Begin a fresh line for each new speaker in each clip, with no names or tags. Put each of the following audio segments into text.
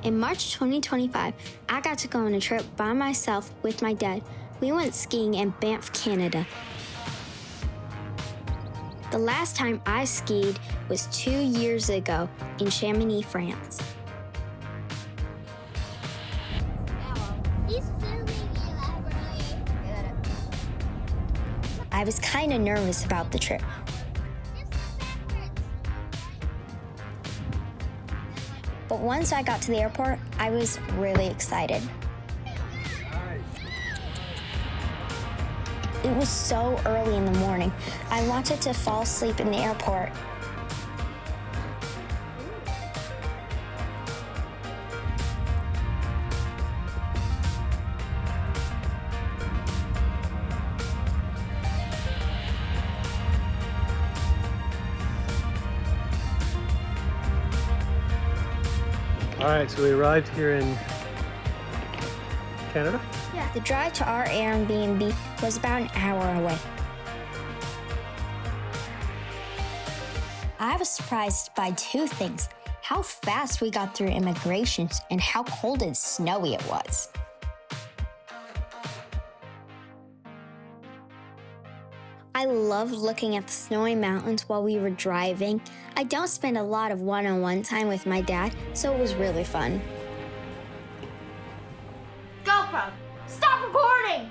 In March 2025, I got to go on a trip by myself with my dad. We went skiing in Banff, Canada. The last time I skied was 2 years ago in Chamonix, France. I was kind of nervous about the trip. But once I got to the airport, I was really excited. It was so early in the morning. I wanted to fall asleep in the airport.
All right, so we arrived here in Canada?
Yeah. The drive to our Airbnb was about an hour away. I was surprised by two things: how fast we got through immigration and how cold and snowy it was. I loved looking at the snowy mountains while we were driving. I don't spend a lot of one-on-one time with my dad, so it was really fun.
GoPro, stop recording!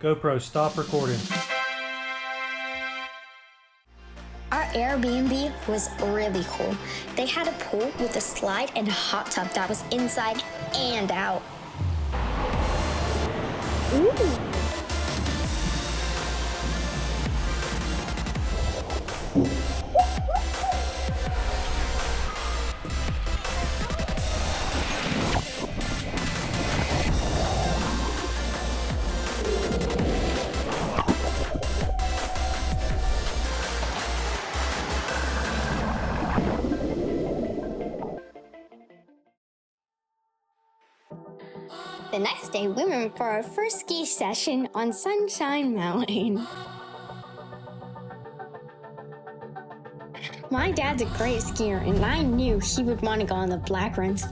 GoPro, stop recording.
Our Airbnb was really cool. They had a pool with a slide and a hot tub that was inside and out. Ooh. The next day, we went for our first ski session on Sunshine Mountain. My dad's a great skier, and I knew he would want to go on the black runs.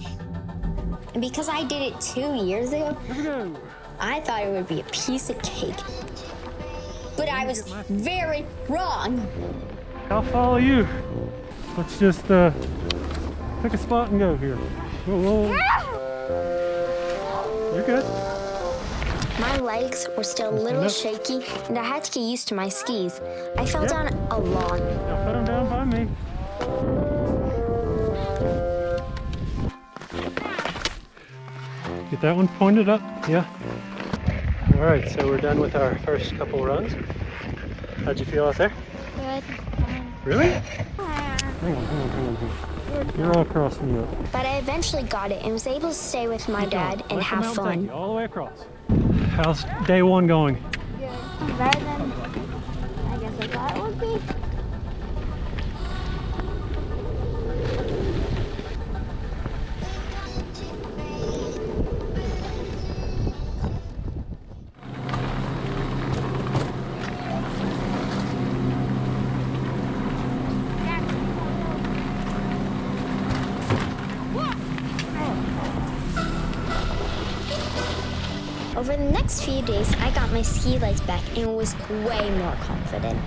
And because I did it 2 years ago, I thought it would be a piece of cake. But I was very wrong.
I'll follow you. Let's just pick a spot and go here. Whoa, whoa. You're good.
My legs were still a little shaky, and I had to get used to my skis. I fell down a lot.
Now put them down by me. Get that one pointed up? Yeah. All right, so we're done with our first couple runs. How'd you feel out there?
Good.
Really? Hang on. You're all across me up.
But I eventually got it and was able to stay with my dad and have fun.
All the way across. How's day one going?
Good. Better than I guess I thought it would be.
Over the next few days, I got my ski legs back and was way more confident.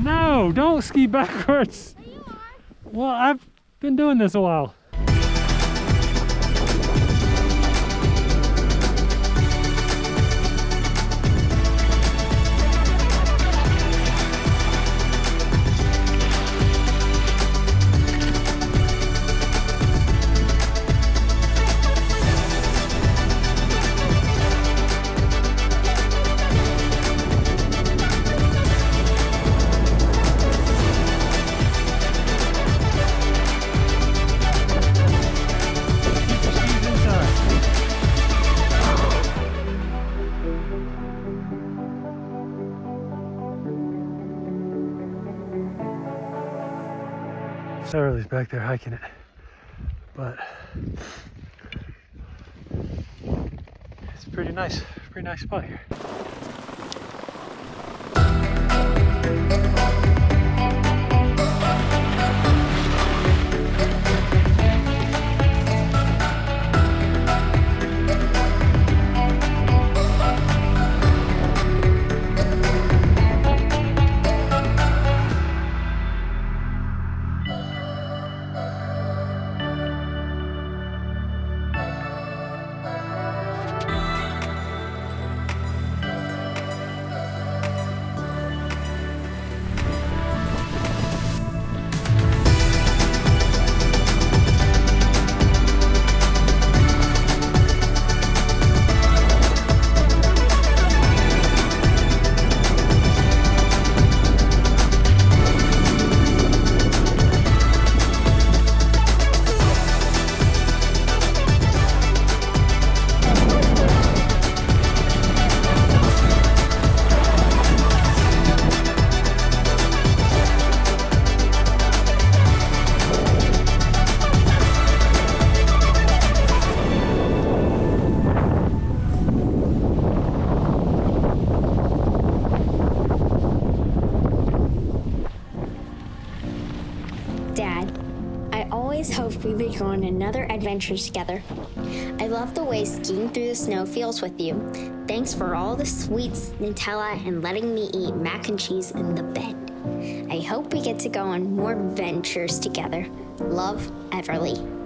No, don't ski backwards. Well, I've been doing this a while. Everly's back there hiking it, but it's a pretty nice spot here.
Dad, I always hoped we would go on another adventure together. I love the way skiing through the snow feels with you. Thanks for all the sweets, Nutella, and letting me eat mac and cheese in the bed. I hope we get to go on more ventures together. Love, Everly.